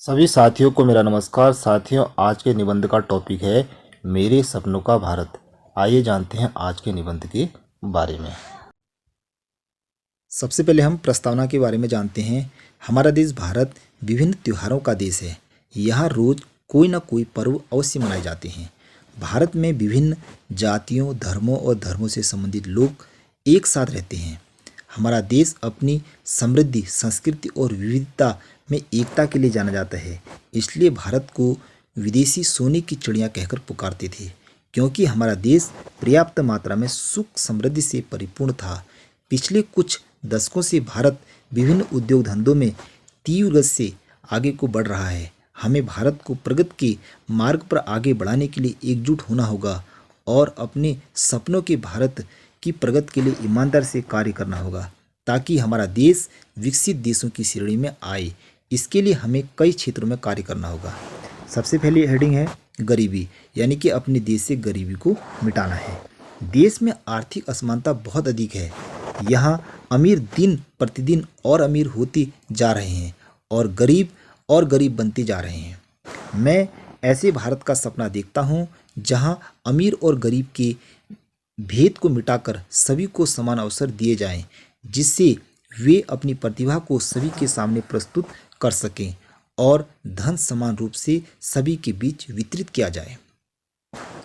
सभी साथियों को मेरा नमस्कार। साथियों, आज के निबंध का टॉपिक है मेरे सपनों का भारत। आइए जानते हैं आज के निबंध के बारे में। सबसे पहले हम प्रस्तावना के बारे में जानते हैं। हमारा देश भारत विभिन्न त्योहारों का देश है। यहाँ रोज कोई ना कोई पर्व अवश्य मनाए जाते हैं। भारत में विभिन्न जातियों, धर्मों और धर्मों से संबंधित लोग एक साथ रहते हैं। हमारा देश अपनी समृद्धि, संस्कृति और विविधता में एकता के लिए जाना जाता है। इसलिए भारत को विदेशी सोने की चिड़िया कहकर पुकारते थे, क्योंकि हमारा देश पर्याप्त मात्रा में सुख समृद्धि से परिपूर्ण था। पिछले कुछ दशकों से भारत विभिन्न उद्योग धंधों में तीव्र गति से आगे को बढ़ रहा है। हमें भारत को प्रगति के मार्ग पर आगे बढ़ाने के लिए एकजुट होना होगा और अपने सपनों के भारत की प्रगति के लिए ईमानदार से कार्य करना होगा, ताकि हमारा देश विकसित देशों की श्रेणी में आए। इसके लिए हमें कई क्षेत्रों में कार्य करना होगा। सबसे पहली हेडिंग है गरीबी, यानी कि अपने देश से गरीबी को मिटाना है। देश में आर्थिक असमानता बहुत अधिक है। यहाँ अमीर दिन प्रतिदिन और अमीर होते जा रहे हैं और गरीब बनते जा रहे हैं। मैं ऐसे भारत का सपना देखता हूँ जहाँ अमीर और गरीब के भेद को मिटाकर सभी को समान अवसर दिए जाएं, जिससे वे अपनी प्रतिभा को सभी के सामने प्रस्तुत कर सकें और धन समान रूप से सभी के बीच वितरित किया जाए।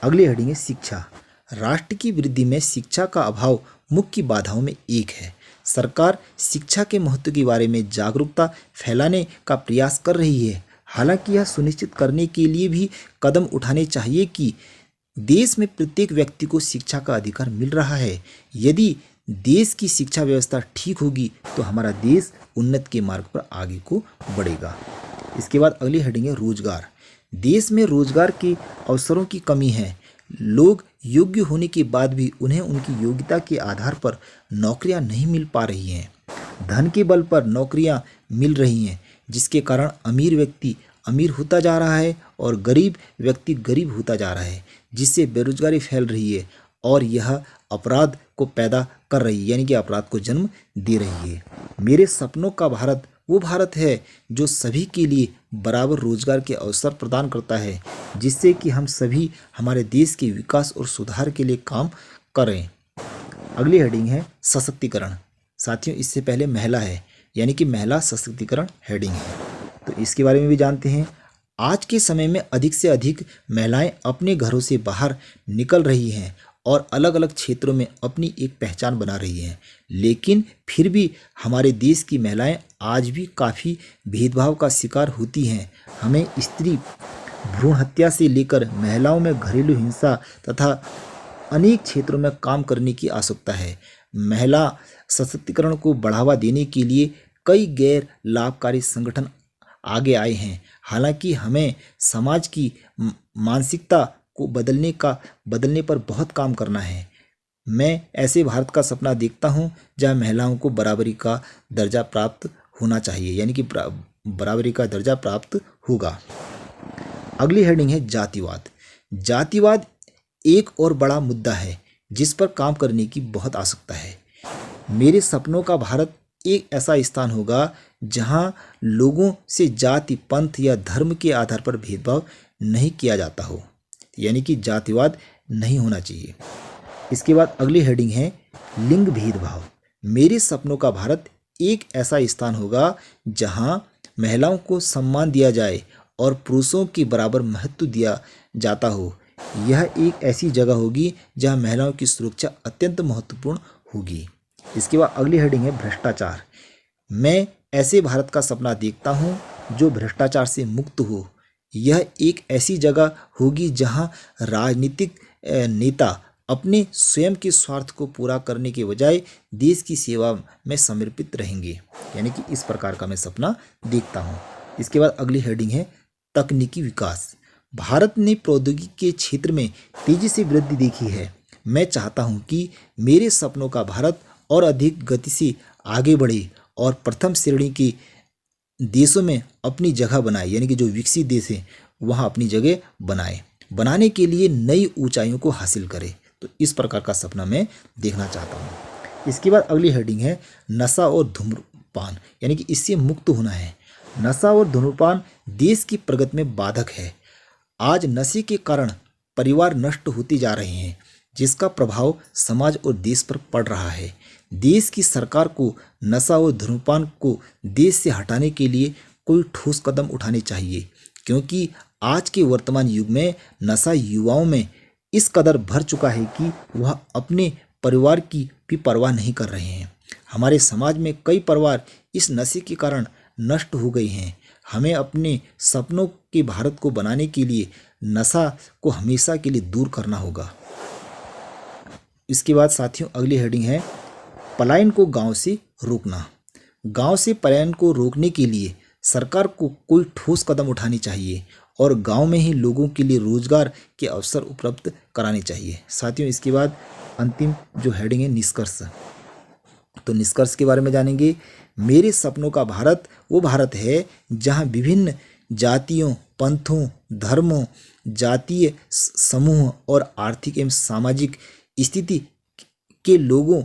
अगली हेडिंग है शिक्षा। राष्ट्र की वृद्धि में शिक्षा का अभाव मुख्य बाधाओं में एक है। सरकार शिक्षा के महत्व के बारे में जागरूकता फैलाने का प्रयास कर रही है। हालांकि यह सुनिश्चित करने के लिए भी कदम उठाने चाहिए कि देश में प्रत्येक व्यक्ति को शिक्षा का अधिकार मिल रहा है। यदि देश की शिक्षा व्यवस्था ठीक होगी तो हमारा देश उन्नति के मार्ग पर आगे को बढ़ेगा। इसके बाद अगली हेडिंग है रोजगार। देश में रोजगार के अवसरों की कमी है। लोग योग्य होने के बाद भी उन्हें उनकी योग्यता के आधार पर नौकरियां नहीं मिल पा रही हैं। धन के बल पर नौकरियां मिल रही हैं, जिसके कारण अमीर व्यक्ति अमीर होता जा रहा है और गरीब व्यक्ति गरीब होता जा रहा है, जिससे बेरोजगारी फैल रही है और यह अपराध को पैदा कर रही है, यानी कि अपराध को जन्म दे रही है। मेरे सपनों का भारत वो भारत है जो सभी के लिए बराबर रोजगार के अवसर प्रदान करता है, जिससे कि हम सभी हमारे देश के विकास और सुधार के लिए काम करें। अगली हेडिंग है सशक्तिकरण। साथियों, इससे पहले महिला है, यानी कि महिला सशक्तिकरण हेडिंग है, तो इसके बारे में भी जानते हैं। आज के समय में अधिक से अधिक महिलाएं अपने घरों से बाहर निकल रही हैं और अलग अलग क्षेत्रों में अपनी एक पहचान बना रही हैं, लेकिन फिर भी हमारे देश की महिलाएं आज भी काफ़ी भेदभाव का शिकार होती हैं। हमें स्त्री भ्रूण हत्या से लेकर महिलाओं में घरेलू हिंसा तथा अनेक क्षेत्रों में काम करने की आवश्यकता है। महिला सशक्तिकरण को बढ़ावा देने के लिए कई गैर लाभकारी संगठन आगे आए हैं। हालांकि हमें समाज की मानसिकता को बदलने पर बहुत काम करना है। मैं ऐसे भारत का सपना देखता हूं जहां महिलाओं को बराबरी का दर्जा प्राप्त होना चाहिए, यानी कि बराबरी का दर्जा प्राप्त होगा। अगली हेडिंग है जातिवाद। जातिवाद एक और बड़ा मुद्दा है जिस पर काम करने की बहुत आवश्यकता है। मेरे सपनों का भारत एक ऐसा स्थान होगा जहां लोगों से जाति, पंथ या धर्म के आधार पर भेदभाव नहीं किया जाता हो, यानी कि जातिवाद नहीं होना चाहिए। इसके बाद अगली हेडिंग है लिंग भेदभाव। मेरे सपनों का भारत एक ऐसा स्थान होगा जहां महिलाओं को सम्मान दिया जाए और पुरुषों के बराबर महत्व दिया जाता हो। यह एक ऐसी जगह होगी जहां महिलाओं की सुरक्षा अत्यंत महत्वपूर्ण होगी। इसके बाद अगली हेडिंग है भ्रष्टाचार। मैं ऐसे भारत का सपना देखता हूं जो भ्रष्टाचार से मुक्त हो। यह एक ऐसी जगह होगी जहां राजनीतिक नेता अपने स्वयं के स्वार्थ को पूरा करने के बजाय देश की सेवा में समर्पित रहेंगे, यानी कि इस प्रकार का मैं सपना देखता हूं। इसके बाद अगली हेडिंग है तकनीकी विकास। भारत ने प्रौद्योगिकी के क्षेत्र में तेजी से वृद्धि देखी है। मैं चाहता हूं कि मेरे सपनों का भारत और अधिक गति से आगे बढ़े और प्रथम श्रेणी के देशों में अपनी जगह बनाए, यानी कि जो विकसित देश हैं वहाँ अपनी जगह बनाने के लिए नई ऊंचाइयों को हासिल करे। तो इस प्रकार का सपना मैं देखना चाहता हूँ। इसके बाद अगली हेडिंग है नशा और धूम्रपान, यानी कि इससे मुक्त होना है। नशा और धूम्रपान देश की प्रगति में बाधक है। आज नशे के कारण परिवार नष्ट होते जा रहे हैं, जिसका प्रभाव समाज और देश पर पड़ रहा है। देश की सरकार को नशा और धूम्रपान को देश से हटाने के लिए कोई ठोस कदम उठाने चाहिए, क्योंकि आज के वर्तमान युग में नशा युवाओं में इस कदर भर चुका है कि वह अपने परिवार की भी परवाह नहीं कर रहे हैं। हमारे समाज में कई परिवार इस नशे के कारण नष्ट हो गए हैं। हमें अपने सपनों के भारत को बनाने के लिए नशा को हमेशा के लिए दूर करना होगा। इसके बाद साथियों अगली हेडिंग है पलायन को गांव से रोकना। गांव से पलायन को रोकने के लिए सरकार को कोई ठोस कदम उठानी चाहिए और गांव में ही लोगों के लिए रोजगार के अवसर उपलब्ध कराने चाहिए। साथियों इसके बाद अंतिम जो हेडिंग है निष्कर्ष, तो निष्कर्ष के बारे में जानेंगे। मेरे सपनों का भारत वो भारत है जहां विभिन्न जातियों, पंथों, धर्मों, जातीय समूह और आर्थिक एवं सामाजिक स्थिति के लोगों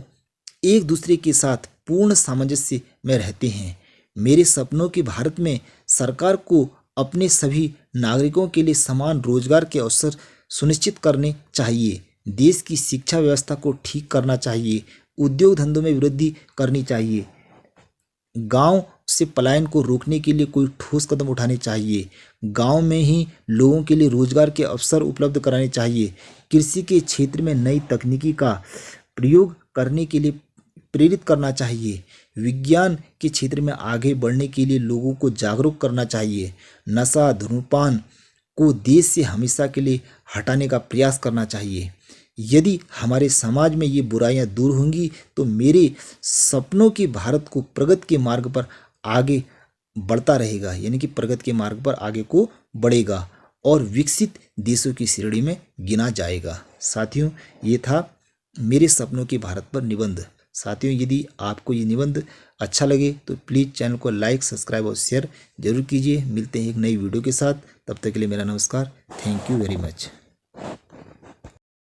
एक दूसरे के साथ पूर्ण सामंजस्य में रहते हैं। मेरे सपनों के भारत में सरकार को अपने सभी नागरिकों के लिए समान रोजगार के अवसर सुनिश्चित करने चाहिए। देश की शिक्षा व्यवस्था को ठीक करना चाहिए। उद्योग धंधों में वृद्धि करनी चाहिए। गांव से पलायन को रोकने के लिए कोई ठोस कदम उठाने चाहिए। गांव में ही लोगों के लिए रोजगार के अवसर उपलब्ध कराने चाहिए। कृषि के क्षेत्र में नई तकनीकी का प्रयोग करने के लिए प्रेरित करना चाहिए। विज्ञान के क्षेत्र में आगे बढ़ने के लिए लोगों को जागरूक करना चाहिए। नशा धूम्रपान को देश से हमेशा के लिए हटाने का प्रयास करना चाहिए। यदि हमारे समाज में ये बुराइयां दूर होंगी तो मेरे सपनों के भारत को प्रगति के मार्ग पर आगे बढ़ता रहेगा, यानी कि प्रगति के मार्ग पर आगे को बढ़ेगा और विकसित देशों की श्रेणी में गिना जाएगा। साथियों ये था मेरे सपनों के भारत पर निबंध। साथियों यदि आपको ये निबंध अच्छा लगे तो प्लीज़ चैनल को लाइक, सब्सक्राइब और शेयर जरूर कीजिए। मिलते हैं एक नई वीडियो के साथ, तब तक के लिए मेरा नमस्कार। Thank you very much.